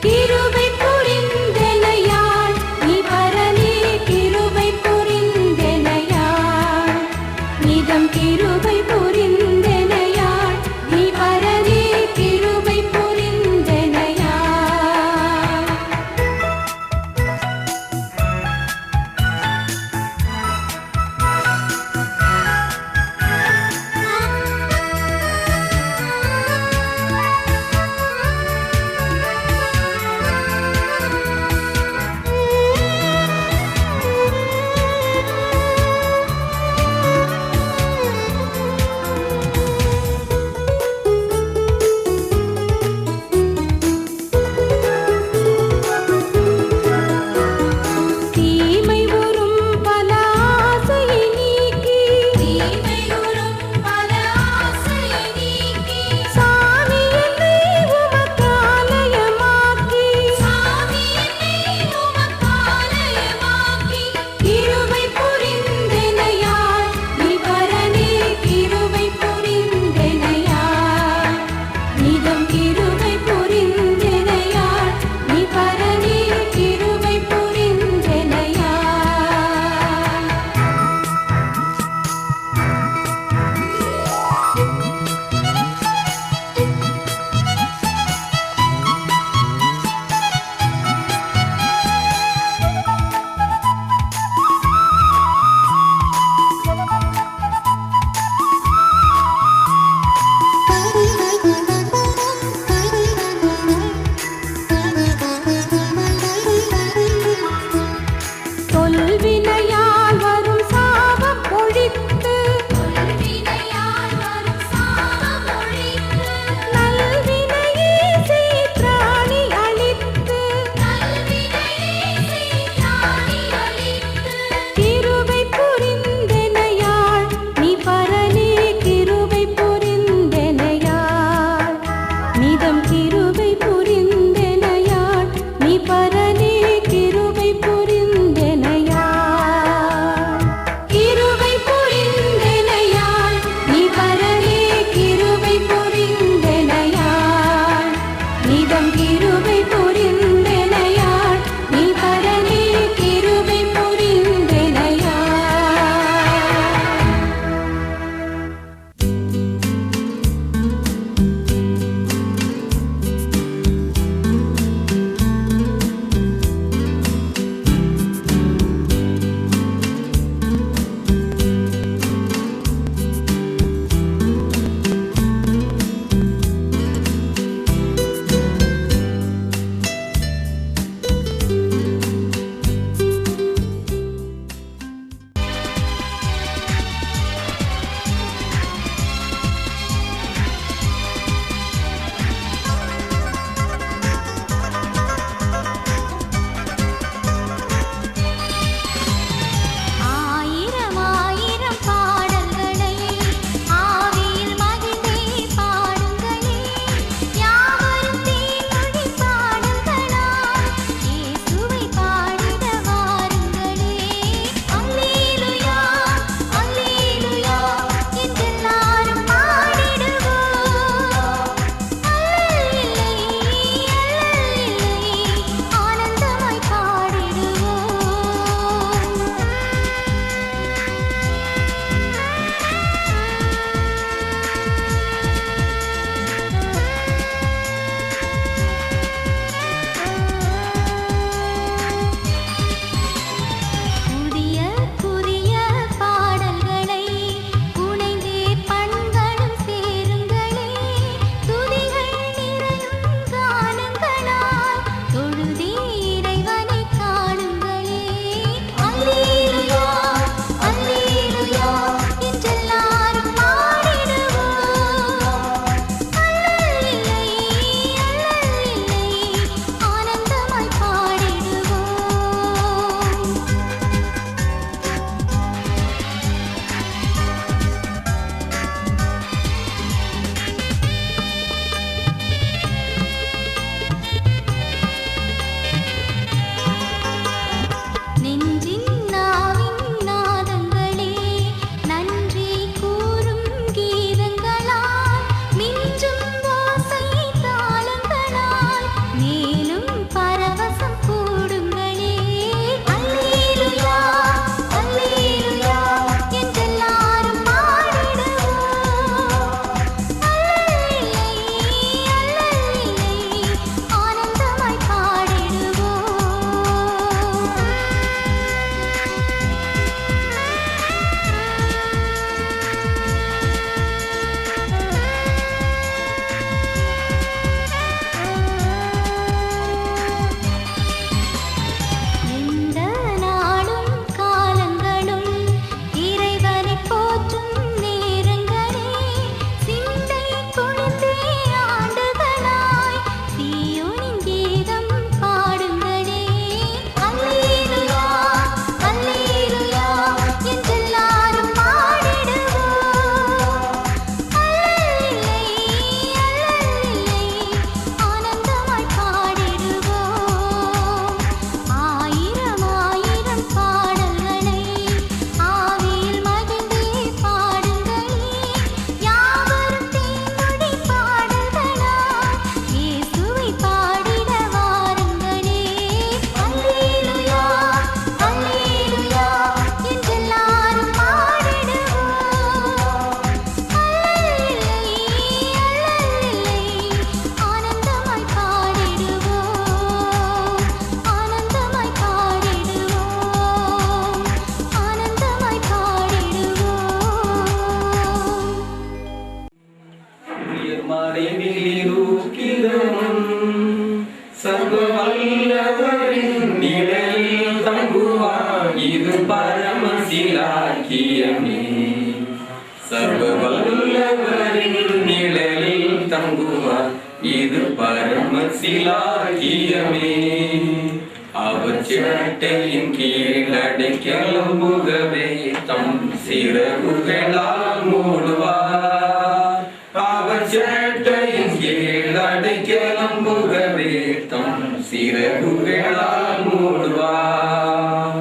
கிருபை புரிந்தெனையாள் நீ பரனே கிருபை புரிந்தெனையாள் நிதம் கிருபை புரிந்தெனையாள் நீ பரனே கிருபை புரிந்தெனையாள் தீமை உறும் பல ஆசையை நீக்கி தீமை உறும் பல ஆசையை நீக்கி சாமி என்னை உமக்காலயமாக்கி சாமி என்னை உமக்காலயமாக்கி கிருபை புரிந்தெனையாள் நீ பரனே கிருபை புரிந்தெனையாள் நிதம் கிருபை புரிந்தெனையாள் நீ பரனே கிருபை புரிந்தெனையாள் தொல்வினையால் வரும் சாபம் ஒழித்து தொல்வினையால் வரும் சாபம் ஒழித்து நல்வினையே சீற்றாணி அளித்து நல்வினையே சீற்றாணி அளித்து கிருபை புரிந்தெனையாள் நீ பரனே கிருபை புரிந்தெனையாள் நிதம் கிருபை புரிந்தெனையாள் நீ பரனே கிருபை புரிந்தெனையாள் கிருபை புரிந்தெனையாள் நீ பரனே கிருபை புரிந்தெனையாள் நிதம் கிருபை புரிந்தெனையாள் நீ பரனே கிருபை புரிந்தெனையாள் சர்வ வல்லவரின் நிழலில் தங்குவார், இது பரமசிலாக்கியமே. சர்வ வல்லவரின் நிழலில் தங்குவார், இது பரமசிலாக்கியமே. அவர் சேட்டையின் கீழடைக்கலம் புகவே தம் சிறகுகளால் மூடுவார். அவர் சேட்டையின் கீழடைக்கலம் புகவே தம் சிறகுகளால் மூடுவார்.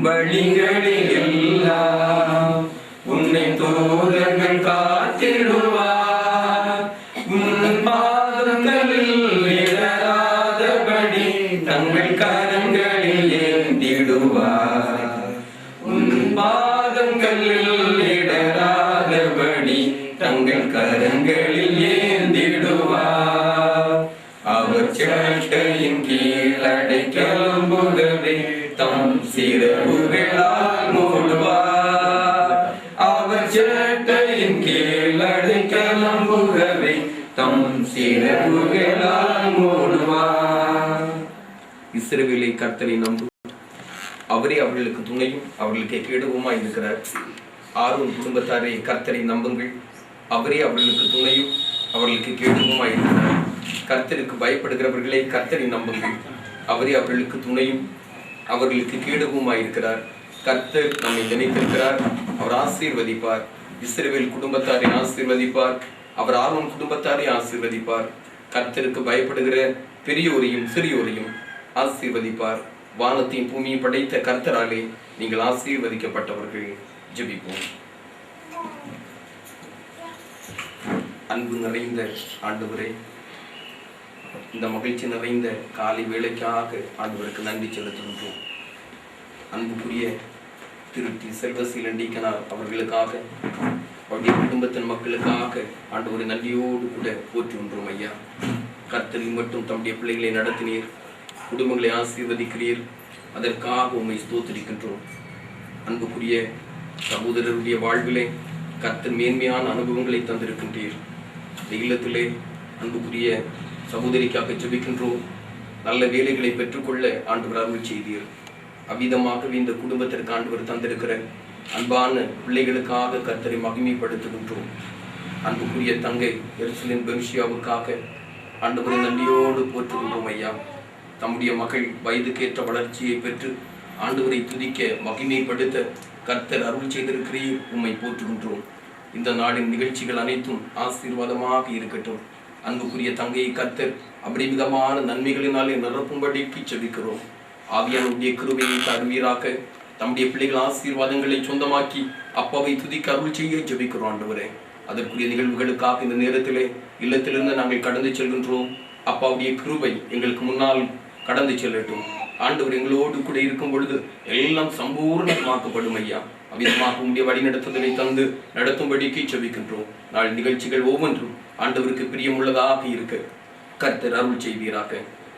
வழிகளில் எல்லாம் உன்னை தூதர்கள் காத்திடுவார். உன் பாதங்களில் இடராதபடி தங்கள் கரங்களில் ஏந்திடுவார். உன் பாதங்களில் இடராதபடி தங்கள் கரங்களில் ஏந்திடுவார். அவர் சேட்டையின் கீழ் அடைக்கலம் புகவே தம் சிறகுகளால் மூடுவார். அவர் சேட்டையின் கீழ் அடைக்கலம் புகவே தம் சிறகுகளால் மூடுவார். இஸ்ரவேலை கர்த்தரை நம்பு, அவரே அவர்களுக்கு துணையும் அவர்களுக்கு கேடுவுமாய் இருக்கிறார். ஆரோன் குடும்பத்தாரே கர்த்தரை நம்புங்கள், அவரே அவர்களுக்கு துணையும் அவர்களுக்கு கேடுவுமாய் இருக்கிறார். கர்த்தருக்கு பயப்படுகிறவர்களே கர்த்தரை நம்புங்கள், அவரே அவர்களுக்கு துணையும் அவர்களுக்கு கேடுவுமாய் இருக்கிறார். கர்த்தர் நம்மை நினைத்திருக்கிறார், அவர் ஆசீர்வதிப்பார். இஸ்ரவேல் குடும்பத்தாரை ஆசீர்வதிப்பார், அவர் ஆரோன் குடும்பத்தாரை ஆசீர்வதிப்பார். கர்த்தருக்கு பயப்படுகிற பெரியோரையும் சிறியோரையும் ஆசீர்வதிப்பார். வானத்தையும் பூமியை படைத்த கர்த்தராலே நீங்கள் ஆசீர்வதிக்கப்பட்டவர்கள். ஜெபிப்போம். அன்பு நிறைந்த ஆண்டவரே, இந்த மகிழ்ச்சி நிறைந்த காலை வேளைக்காக ஆண்டவருக்கு நன்றி செலுத்துகின்றோம். அன்புக்குரிய திருத்தி செல்வசீலன் டீக்கனார் அவர்களுக்காக, அவருடைய குடும்பத்தின் மக்களுக்காக ஆண்டவரை நன்றியோடு கூட போற்றுகின்றோம். ஐயா, கர்த்தரில் மட்டும் தம்முடைய பிள்ளைகளை நடத்தினீர், குடும்பங்களை ஆசீர்வதிக்கிறீர், அதற்காக உம்மை ஸ்தோத்திரிக்கின்றோம். அன்புக்குரிய சகோதரருடைய வாழ்விலே கர்த்தர் மேன்மையான அனுபவங்களை தந்திருக்கின்றீர். இந்த இல்லத்திலே அன்புக்குரிய சகோதரிக்காக ஜெபிக்கின்றோம். நல்ல வேலைகளை பெற்றுக்கொள்ள ஆண்டவர் அருள் செய்தீர். அவ்விதமாகவே இந்த குடும்பத்திற்கு ஆண்டவர் தந்திருக்கிற அன்பான பிள்ளைகளுக்காக கர்த்தரை மகிமைப்படுத்துகின்றோம். அன்புக்குரிய தங்கை எருசலேம் பெருஷியாவுக்காக ஆண்டவரை நன்றியோடு போற்றுகின்றோம். ஐயா, தம்முடைய மகள் வயதுக்கேற்ற வளர்ச்சியை பெற்று ஆண்டவரை துதிக்க மகிமைப்படுத்த கர்த்தர் அருள் செய்திருக்கிறீர், உம்மை போற்றுகின்றோம். இந்த நாளின் நிகழ்ச்சிகள் அனைத்தும் ஆசீர்வாதமாக இருக்கட்டும். அன்புக்குரிய தங்கையை கர்த்தர் அபரிமிதமான நன்மைகளினாலே நிரப்பும்படிக்கு ஜெபிக்கிறோம். ஆவியானுடைய கிருபையை தருவீராக. தம்முடைய பிள்ளைகள் ஆசீர்வாதங்களை சொந்தமாக்கி அப்பாவை துதிக்க அருள் செய்ய ஜெபிக்கிறோம். ஆண்டவரே, அதற்குரிய நிகழ்வுகளுக்காக இந்த நேரத்திலே இல்லத்திலிருந்து நாங்கள் கடந்து செல்கின்றோம். அப்பாவுடைய கிருபை எங்களுக்கு முன்னால் கடந்து செல்லட்டும். ஆண்டவர் எங்களோடு கூட இருக்கும் பொழுது எல்லாம் சம்பூர்ணமாக்கப்படும். ஐயா, அவ்விதமாக உடைய வழிநடத்துதலை தந்து நடத்தும்படிக்கு ஜெபிக்கின்றோம். நாள் நிகழ்ச்சிகள் ஒவ்வொன்றும் ஆண்டவருக்கு பிரியமுள்ளதாக இருக்க கர்த்தர் அருள் செய்வீராக.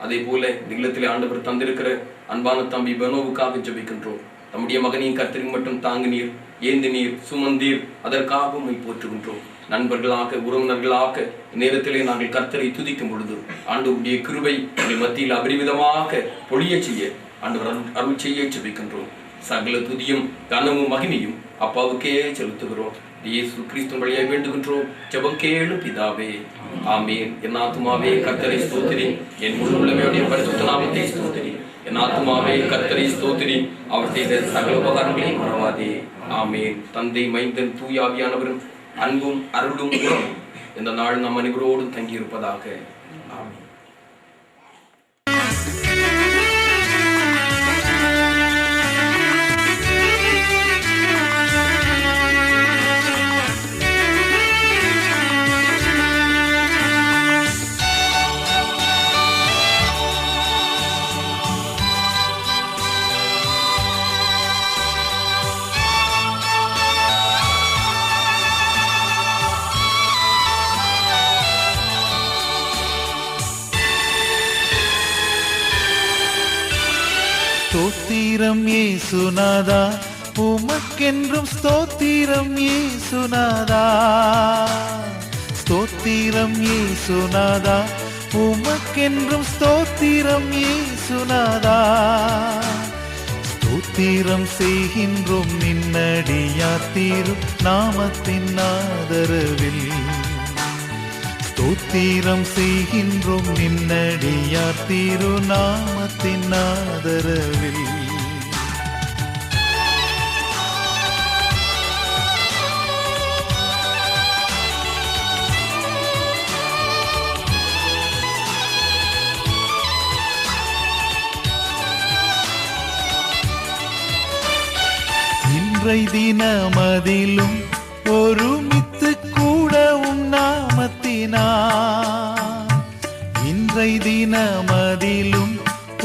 அதே போல நிலத்திலே ஆண்டவர் தந்திருக்கிற அன்பான தம்பி பெனோவுக்காக ஜெபிக்கின்றோம். தம்முடைய மகனையும் கர்த்தரின் மட்டும் தாங்கினீர், ஏந்தினீர், சுமந்தீர், அதற்காக உம்மை போற்றுகின்றோம். நண்பர்களாக, உறவினர்களாக நேரத்திலே நாங்கள் கர்த்தரை துதிக்கும் பொழுது ஆண்டவருடைய கிருபை எங்கள் மத்தியில் அபரிமிதமாக பொழிய செய்ய ஆண்டவர் அருள் செய்ய ஜெபிக்கின்றோம். சகல துதியும் கனமும் மகிமையும் அப்பாவுக்கே செலுத்துகிறோம். இயேசு கிறிஸ்துவின் வழியாக வேண்டுகின்றோம். ஜெபம் கேளும் பிதாவே, ஆமென். என் ஆத்துமாவே கர்த்தரை ஸ்தோத்திரி, என் முழு உள்ளமையுடைய பரிசுத்த நாமத்தை ஸ்தோத்திரி. என் ஆத்துமாவே கர்த்தரை ஸ்தோத்திரி, அவர் செய்த சகல உபகாரங்களை மறவாதே. ஆமென். தந்தை, மைந்தன், தூயாவியானவரும் அன்பும் அருளும் உறவும் இந்த நாள் நம் அனைவரோடும் தங்கியிருப்பதாக. ஆமென். ஸ்தோத்திரம் இயேசுநாதா, உமக்கென்றும் ஸ்தோத்திரம் இயேசுநாதா. ஸ்தோத்திரம் இயேசுநாதா, உமக்கென்றும் ஸ்தோத்திரம் இயேசுநாதா. ஸ்தோத்திரம் செய்கின்றோம் நின்னடியார் திரு நாமத்தின் ஆதரவில். ஸ்தோத்திரம் செய்கின்றோம் நின்னடியார் திரு நாமத்தின் ஆதரவில். இன்றை தினமதிலும் ஒருமித்து கூடவும் நாமத்தினார். இன்றை தினமதிலும்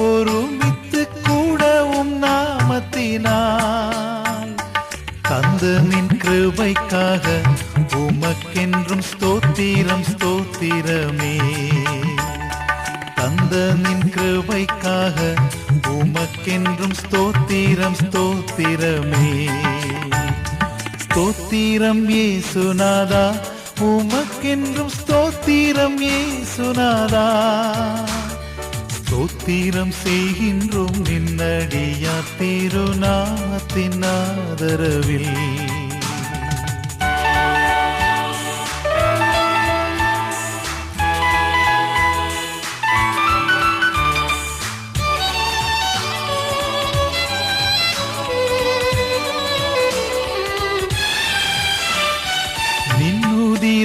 ஒருமித்து கூடவும் நாமத்தினார். தந்த நின் கிருபைக்காக உமக்கென்றும் ஸ்தோத்திரம் ஸ்தோத்திரமே. தந்த நின் கிருபைக்காக உமக்கென்றும் ஸ்தோத்திரம் ஸ்தோத்திரமே. ஸ்தோத்திரம் இயேசுநாதா, உமக்கென்றும் ஸ்தோத்திரம் இயேசுநாதா. ஸ்தோத்திரம் செய்கின்றோம் நின்னடியார் திருநாமத்தின் ஆதரவில்.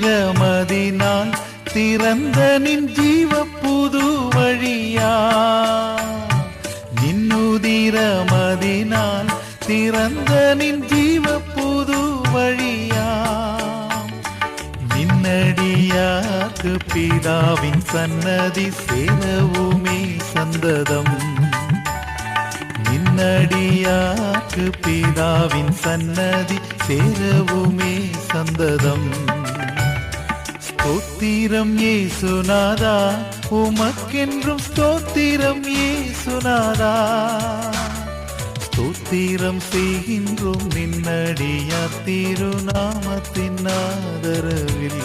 நின்னுதிரமதினால் திறந்த நின் ஜீவ புது வழியா. நின்னுதிரமதினால் திறந்த நின் ஜீவ புது வழியா. நின்னடியார்க்கு பிதாவின் சன்னதி சேரவுமே சந்ததம். நின்னடியார்க்கு பிதாவின் சன்னதி சேரவுமே சந்ததம். ஸ்தோத்திரம் இயேசுநாதா, உமக்கென்றும் ஸ்தோத்திரம் இயேசுநாதா. ஸ்தோத்திரம் செய்கின்றோம் நின்னடியார் திருநாமத்தின் ஆதரவில்.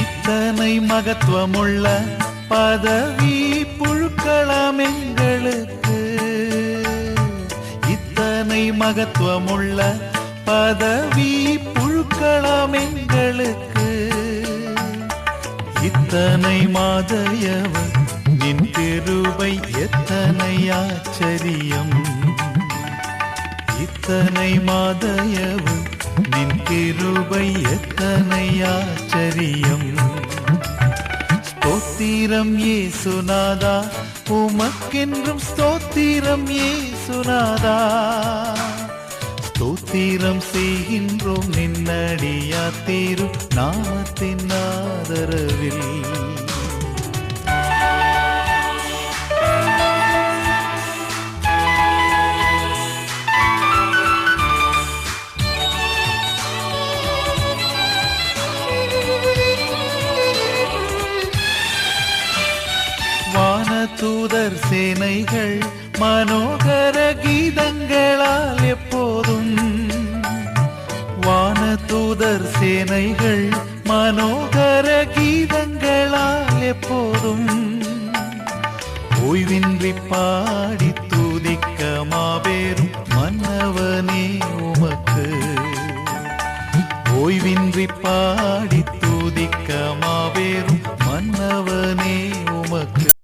இத்தனை மகத்துவமுள்ள பதவி புழுக்கலாம் எங்களுக்கு. இத்தனை மகத்துவமுள்ள பதவி புழுக்கலாம் எங்களுக்கு. இத்தனை மாதயவர் நின் கிருபை எத்தனை ஆச்சரியம். இத்தனை மாதயவர் நின் கிருபை எத்தனை ஆச்சரியம். ஸ்தோத்திரம் இயேசுநாதா, உமக்கென்றும் ஸ்தோத்திரம் இயேசுநாதா. ஸ்தோத்திரம் செய்கின்றோம் நின்னடியார் திரு நாமத்தின் ஆதரவில். வானதூதர் சேனைகள் மனோகர கீதங்களால் எப்போதும். வானதூதர் சேனைகள் மனோகர கீதங்களால் எப்போதும். ஓய்வின்றி பாடி துதிக்க மாபெரும் மன்னவனே உமக்கு. ஓய்வின்றி பாடி துதிக்க மாபெரும்